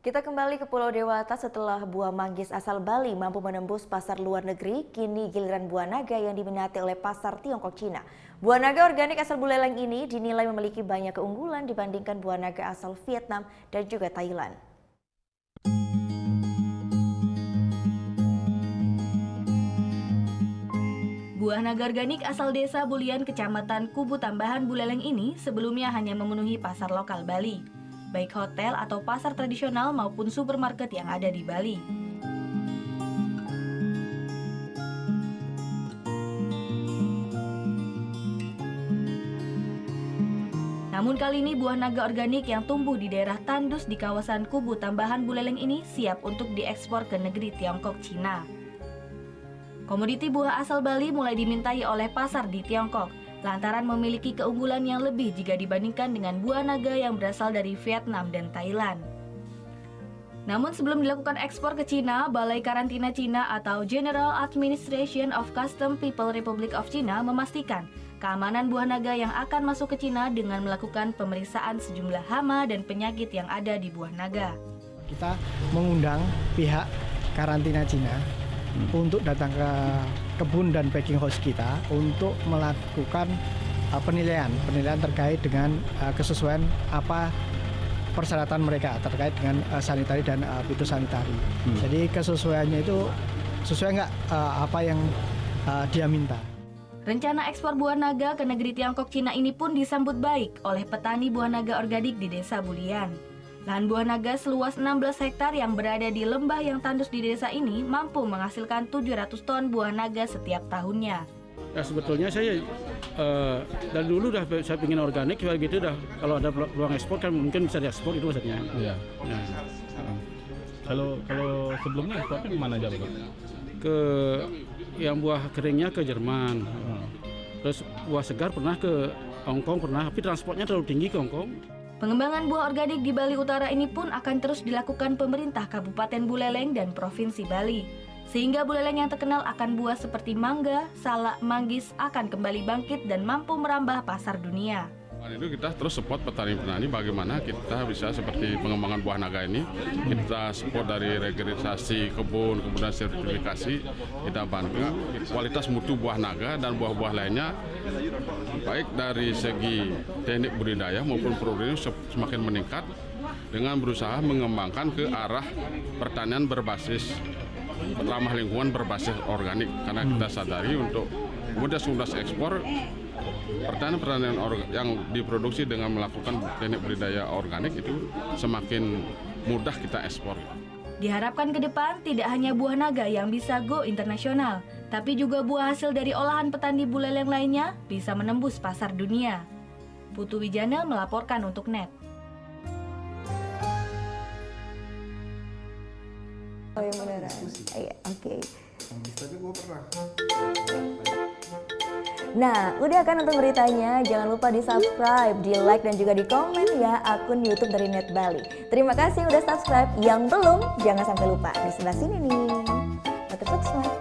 Kita kembali ke Pulau Dewata setelah buah manggis asal Bali mampu menembus pasar luar negeri, kini giliran buah naga yang diminati oleh pasar Tiongkok Cina. Buah naga organik asal Buleleng ini dinilai memiliki banyak keunggulan dibandingkan buah naga asal Vietnam dan juga Thailand. Buah naga organik asal desa Bulian, kecamatan Kubu Tambahan, Buleleng ini sebelumnya hanya memenuhi pasar lokal Bali, baik hotel atau pasar tradisional maupun supermarket yang ada di Bali. Namun kali ini buah naga organik yang tumbuh di daerah tandus di kawasan Kubu Tambahan Buleleng ini siap untuk diekspor ke negeri Tiongkok Cina. Komoditi buah asal Bali mulai dimintai oleh pasar di Tiongkok, lantaran memiliki keunggulan yang lebih jika dibandingkan dengan buah naga yang berasal dari Vietnam dan Thailand. Namun sebelum dilakukan ekspor ke Cina, Balai Karantina Cina atau General Administration of Customs People Republic of China memastikan keamanan buah naga yang akan masuk ke Cina dengan melakukan pemeriksaan sejumlah hama dan penyakit yang ada di buah naga. Kita mengundang pihak karantina Cina untuk datang ke kebun dan packing house kita untuk melakukan penilaian terkait dengan kesesuaian apa persyaratan mereka terkait dengan sanitari dan fitosanitari. Jadi kesesuaiannya itu sesuai nggak apa yang dia minta. Rencana ekspor buah naga ke negeri Tiongkok Cina ini pun disambut baik oleh petani buah naga organik di Desa Bulian. Lahan buah naga seluas 16 hektar yang berada di lembah yang tandus di desa ini mampu menghasilkan 700 ton buah naga setiap tahunnya. Ya sebetulnya saya dari dulu saya ingin organik, kayak gitu dah. Kalau ada peluang ekspor kan mungkin bisa diekspor itu maksudnya. Iya. Ya. Kalau sebelumnya ekspornya kemana aja Pak? Ke yang buah keringnya ke Jerman. Terus buah segar pernah ke Hongkong pernah, tapi transportnya terlalu tinggi ke Hongkong. Pengembangan buah organik di Bali Utara ini pun akan terus dilakukan pemerintah Kabupaten Buleleng dan Provinsi Bali. Sehingga Buleleng yang terkenal akan buah seperti mangga, salak, manggis akan kembali bangkit dan mampu merambah pasar dunia. Itu kita terus support petani-petani bagaimana kita bisa seperti pengembangan buah naga ini. Kita support dari registrasi kebun, kemudian sertifikasi, kita bantu kualitas mutu buah naga dan buah-buah lainnya baik dari segi teknik budidaya maupun produksi semakin meningkat dengan berusaha mengembangkan ke arah pertanian berbasis ramah lingkungan berbasis organik, karena kita sadari untuk kemudian sudah ekspor pertanian yang diproduksi dengan melakukan teknik budidaya organik itu semakin mudah kita ekspor. Diharapkan ke depan tidak hanya buah naga yang bisa go internasional, tapi juga buah hasil dari olahan petani Buleleng lainnya bisa menembus pasar dunia. Putu Wijana melaporkan untuk NET. Oh yang beneran? Iya, oke. Nah, udah kan nonton beritanya? Jangan lupa di-subscribe, di-like, dan juga di-komen ya akun YouTube dari Net Bali. Terima kasih udah subscribe. Yang belum, jangan sampai lupa. Di sebelah sini nih. Subscribe.